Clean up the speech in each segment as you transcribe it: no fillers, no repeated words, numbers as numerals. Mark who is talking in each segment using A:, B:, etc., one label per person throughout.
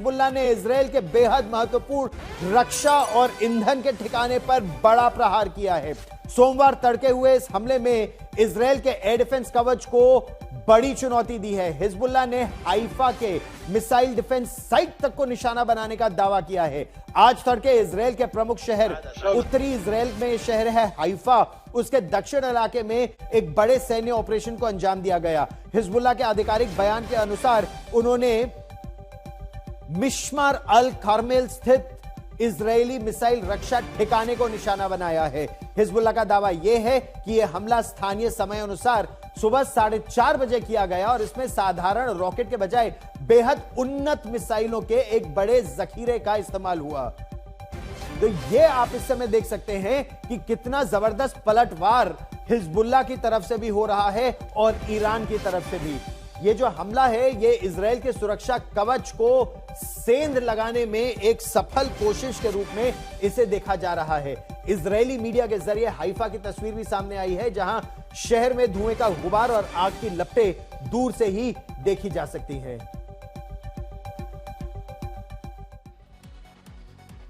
A: Hezbollah ने Israel के बेहद महत्वपूर्ण रक्षा और ईंधन के ठिकाने पर बड़ा प्रहार किया है। सोमवार तड़के हुए इस हमले में इजराइल के एयर डिफेंस कवच को बड़ी चुनौती दी है। हिजबुल्लाह ने हाइफा के मिसाइल डिफेंस साइट तक को निशाना बनाने का दावा किया है। आज तड़के इजराइल के प्रमुख शहर उत्तरी इजराइल में शहर है हाइफा, उसके दक्षिण इलाके में एक बड़े सैन्य ऑपरेशन को अंजाम दिया गया। हिजबुल्लाह के आधिकारिक बयान के अनुसार उन्होंने मिश्मार अल कार्मेल स्थित इजरायली मिसाइल रक्षा ठिकाने को निशाना बनाया है। हिजबुल्लाह का दावा यह है कि यह हमला स्थानीय समय अनुसार सुबह 4:30 बजे किया गया और इसमें साधारण रॉकेट के बजाय बेहद उन्नत मिसाइलों के एक बड़े जखीरे का इस्तेमाल हुआ। तो यह आप इस समय देख सकते हैं कि कितना जबरदस्त पलटवार हिजबुल्लाह की तरफ से भी हो रहा है और ईरान की तरफ से भी। ये जो हमला है ये इजराइल के सुरक्षा कवच को सेंध लगाने में एक सफल कोशिश के रूप में इसे देखा जा रहा है। इजरायली मीडिया के जरिए हाइफा की तस्वीर भी सामने आई है, जहां शहर में धुएं का गुबार और आग की लपटें दूर से ही देखी जा सकती हैं।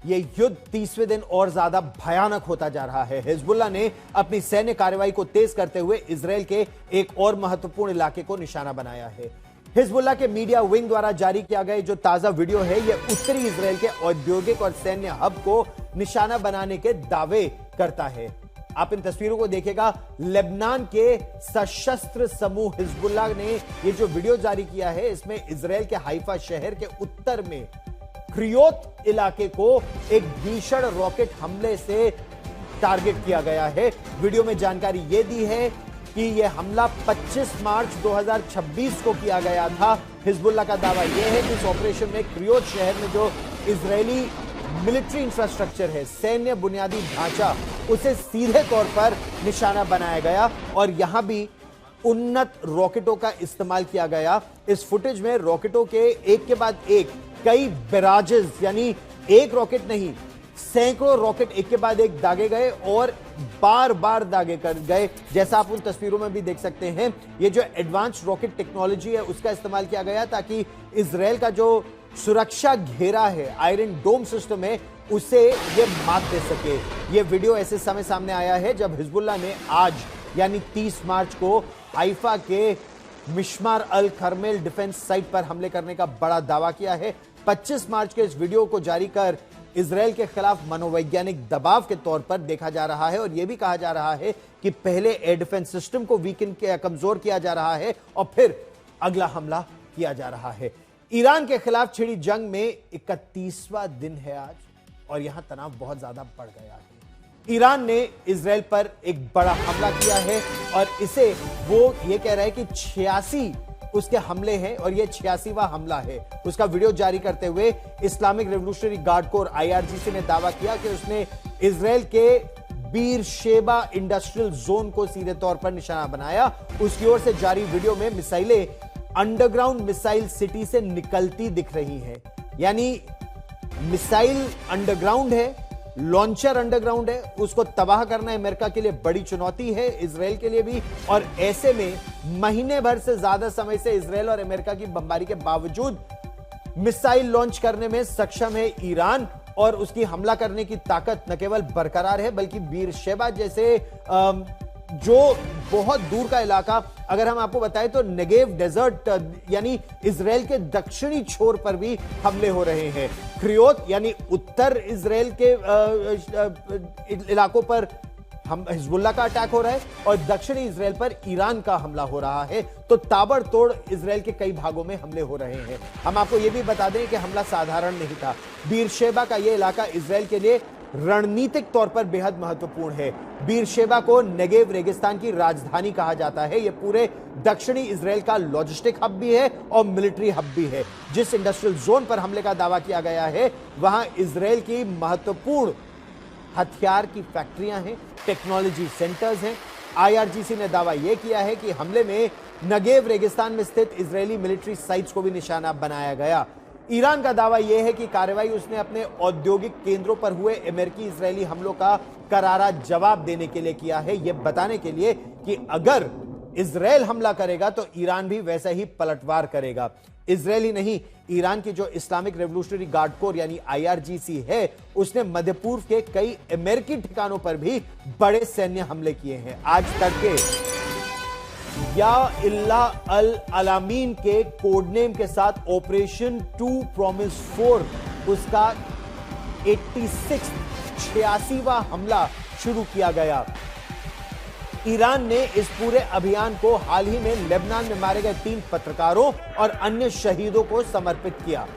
A: यह युद्ध 30वें दिन और ज्यादा भयानक होता जा रहा है। हिजबुल्लाह ने अपनी सैन्य कार्रवाई को तेज करते हुए इजराइल के एक और महत्वपूर्ण इलाके को निशाना बनाया है। हिजबुल्लाह के मीडिया विंग द्वारा जारी किया गया जो ताजा वीडियो है यह उत्तरी इजराइल के औद्योगिक और सैन्य हब को निशाना बनाने के दावे करता है। आप इन तस्वीरों को देखिएगा। लेबनान के सशस्त्र समूह हिजबुल्लाह ने यह जो वीडियो जारी किया है इसमें इजराइल के हाइफा शहर के उत्तर में क्रियोत इलाके को एक भीषण रॉकेट हमले से टारगेट किया गया है। वीडियो में जानकारी यह दी है कि यह हमला 25 मार्च 2026 को किया गया था। हिजबुल्लाह का दावा यह है कि इस ऑपरेशन में क्रियोत शहर में जो इजरायली मिलिट्री इंफ्रास्ट्रक्चर है, सैन्य बुनियादी ढांचा, उसे सीधे तौर पर निशाना बनाया गया और यहां भी उन्नत रॉकेटों का इस्तेमाल किया गया। इस फुटेज में रॉकेटों के एक के बाद एक कई बैराजेस, यानी एक रॉकेट नहीं सैकड़ों रॉकेट एक के बाद एक दागे गए और बार बार दागे कर गए, जैसा आप उन तस्वीरों में भी देख सकते हैं। ये जो एडवांस रॉकेट टेक्नोलॉजी है उसका इस्तेमाल किया गया ताकि इजराइल का जो सुरक्षा घेरा है, आयरन डोम सिस्टम है, उसे ये मात दे सके। ये वीडियो ऐसे समय सामने आया है जब हिजबुल्लाह ने आज यानी 30 मार्च को हाइफा के मिश्मार अल खरमेल डिफेंस साइट पर हमले करने का बड़ा दावा किया है। 25 मार्च के इस वीडियो को जारी कर इजराइल के खिलाफ मनोवैज्ञानिक दबाव के तौर पर देखा जा रहा है और यह भी कहा जा रहा है कि पहले एयर डिफेंस सिस्टम को वीकन किया, कमजोर किया जा रहा है और फिर अगला हमला किया जा रहा है। ईरान के खिलाफ छिड़ी जंग में 31वां दिन है आज और यहां तनाव बहुत ज्यादा बढ़ गया है। ईरान ने इजराइल पर एक बड़ा हमला किया है और इसे वो ये कह रहा है कि 86 उसके हमले हैं और ये 86वां हमला है। उसका वीडियो जारी करते हुए Islamic revolutionary guard core IRGC ने दावा किया कि उसने इजराइल के बीर शेबा इंडस्ट्रियल जोन को सीधे तौर पर निशाना बनाया। उसकी ओर से जारी वीडियो में मिसाइलें अंडरग्राउंड मिसाइल सिटी से निकलती दिख रही हैं, यानी मिसाइल अंडरग्राउंड है, लॉन्चर अंडरग्राउंड है, उसको तबाह करना अमेरिका के लिए बड़ी चुनौती है, इजराइल के लिए भी। और ऐसे में महीने भर से ज्यादा समय से इजराइल और अमेरिका की बमबारी के बावजूद मिसाइल लॉन्च करने में सक्षम है ईरान और उसकी हमला करने की ताकत न केवल बरकरार है बल्कि बीर शेबा जैसे जो बहुत दूर का इलाका, अगर हम आपको बताएं तो नेगेव डेजर्ट यानी इजराइल के दक्षिणी छोर पर भी हमले हो रहे हैं। क्रियोत यानी उत्तर इजराइल के इलाकों पर हम हिजबुल्लाह का अटैक हो रहा है और दक्षिणी इजराइल पर ईरान का हमला हो रहा है। तो ताबड़तोड़ इजराइल के कई भागों में हमले हो रहे हैं। हम आपको यह भी बता दें कि हमला साधारण नहीं था। बीर शेबा का यह इलाका इजराइल के लिए रणनीतिक तौर पर बेहद महत्वपूर्ण है। बीर शेबा को नेगेव रेगिस्तान की राजधानी कहा जाता है। यह पूरे दक्षिणी इजराइल का लॉजिस्टिक हब भी है और मिलिट्री हब भी है। जिस इंडस्ट्रियल जोन पर हमले का दावा किया गया है वहां इजराइल की महत्वपूर्ण हथियार की फैक्ट्रियां हैं, टेक्नोलॉजी सेंटर्स हैं। IRGC ने दावा यह किया है कि हमले में नेगेव रेगिस्तान में स्थित इजरायली मिलिट्री साइट्स को भी निशाना बनाया गया। ईरान का दावा यह है कि कार्रवाई उसने अपने औद्योगिक केंद्रों पर हुए अमेरिकी इजरायली हमलों का करारा जवाब देने के लिए किया है, यह बताने के लिए कि अगर इजराइल हमला करेगा तो ईरान भी वैसा ही पलटवार करेगा। इजरायली नहीं, ईरान की जो इस्लामिक रेवोल्यूशनरी गार्ड कोर यानी आईआरजीसी है, उसने मध्य पूर्व के कई अमेरिकी ठिकानों पर भी बड़े सैन्य हमले किए हैं। आज तक के या इल्ला अल अलामीन के कोडनेम के साथ ऑपरेशन 2 प्रॉमिस 4 उसका 86वां हमला शुरू किया गया। ईरान ने इस पूरे अभियान को हाल ही में लेबनान में मारे गए 3 पत्रकारों और अन्य शहीदों को समर्पित किया।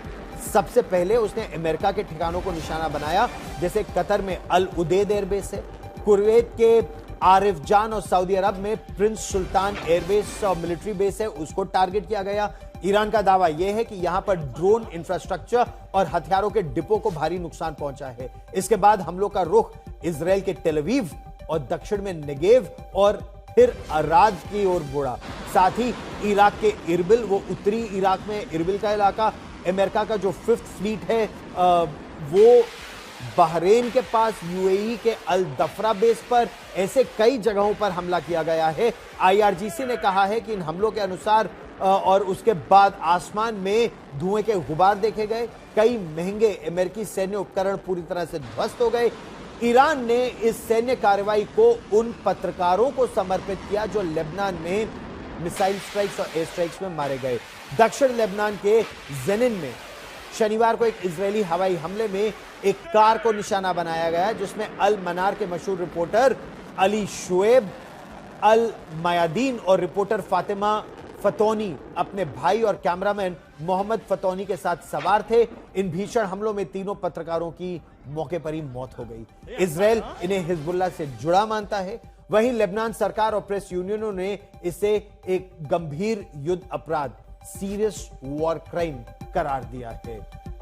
A: सबसे पहले उसने अमेरिका के ठिकानों को निशाना बनाया, जैसे कतर में अल उदेद एयरबेस है, कुवैत के आरिफ जान और सऊदी अरब में प्रिंस सुल्तान एयरबेस और मिलिट्री बेस है, उसको टारगेट किया गया। ईरान का दावा यह है कि यहां पर ड्रोन इंफ्रास्ट्रक्चर और हथियारों के डिपो को भारी नुकसान पहुंचा है। इसके बाद हमलों का रुख इजरायल के टेल अवीव और दक्षिण में नेगेव और फिर अराद की ओर मुड़ा। साथ ही इराक के इरबिल, वो उत्तरी इराक में इरबिल का इलाका, अमेरिका का जो 5th फ्लीट है वो बहरेन के पास, यूएई के अल दफरा बेस पर, ऐसे कई जगहों पर हमला किया गया है। आईआरजीसी ने कहा है कि इन हमलों के अनुसार और उसके बाद आसमान में धुएं के गुबार देखे गए, कई महंगे अमेरिकी सैन्य उपकरण पूरी तरह से ध्वस्त हो गए। ईरान ने इस सैन्य कार्रवाई को उन पत्रकारों को समर्पित किया जो लेबनान में मिसाइल स्ट्राइक्स और एयर स्ट्राइक्स में मारे गए। दक्षिण लेबनान के जेनिन में शनिवार को एक इजरायली हवाई हमले में एक कार को निशाना बनाया गया, जिसमें अल मनार के मशहूर रिपोर्टर अली शुएब अल मयादीन और रिपोर्टर फातिमा फतौनी अपने भाई और कैमरामैन मोहम्मद फतौनी के साथ सवार थे। इन भीषण हमलों में तीनों पत्रकारों की मौके पर ही मौत हो गई। इजरायल इन्हें हिजबुल्लाह से जुड़ा मानता है, वहीं लेबनान सरकार और प्रेस यूनियनों ने इसे एक गंभीर युद्ध अपराध, सीरियस वॉर क्राइम करार दिया है।